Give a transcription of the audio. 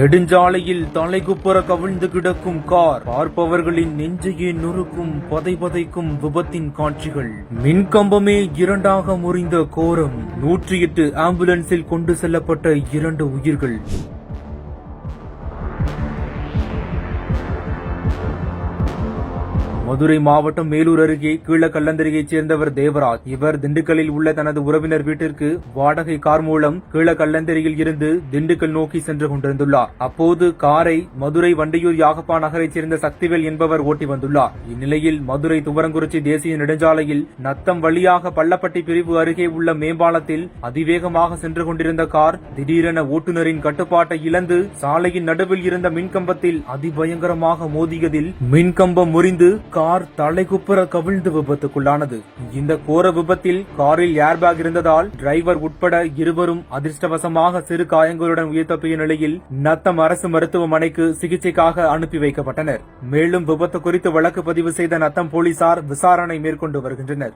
நெடுஞ்சாலையில் தலைகுப்புற கவிழ்ந்து கிடக்கும் கார், பார்ப்பவர்களின் நெஞ்சையே நொறுக்கும் பதைபதைக்கும் விபத்தின் காட்சிகள். மின்கம்பமே இரண்டாக முறிந்த கோரம். 108 ஆம்புலன்ஸில் கொண்டு செல்லப்பட்ட 2 உயிர்கள். மதுரை மாவட்டம் மேலூர் அருகே கீழக்கல்லந்தரியைச் சேர்ந்தவர் தேவராஜ். இவர் திண்டுக்கல்லில் உள்ள தனது உறவினர் வீட்டிற்கு வாடகை கார் மூலம் கீழக்கல்லந்தரியில் இருந்து திண்டுக்கல் நோக்கி சென்று கொண்டிருந்துள்ளார். அப்போது காரை மதுரை வண்டியூர் யாகப்பா நகரைச் சேர்ந்த சக்திவேல் என்பவர் ஓட்டி வந்துள்ளார். இந்நிலையில் மதுரை துவரங்குறிச்சி தேசிய நெடுஞ்சாலையில் நத்தம் வழியாக பள்ளப்பட்டி பிரிவு அருகே உள்ள மேம்பாலத்தில் அதிவேகமாக சென்று கொண்டிருந்த கார் திடீரென ஓட்டுநரின் கட்டுப்பாட்டை இழந்து சாலையின் நடுவில் இருந்த மின்கம்பத்தில் அதிபயங்கரமாக மோதியதில் மின்கம்பம் முறிந்து கார் தலைகுப்புற கவிழ்ந்து விபத்துக்குள்ளானது. இந்த கோர விபத்தில் காரில் ஏர்பேக் இருந்ததால் டிரைவர் உட்பட இருவரும் அதிர்ஷ்டவசமாக சிறு காயங்களுடன் உயிர் தப்பிய நிலையில் நத்தம் அரசு மருத்துவமனைக்கு சிகிச்சைக்காக அனுப்பி வைக்கப்பட்டனர். மேலும் விபத்து குறித்து வழக்கு பதிவு செய்த நத்தம் போலீசார் விசாரணை மேற்கொண்டு வருகின்றனர்.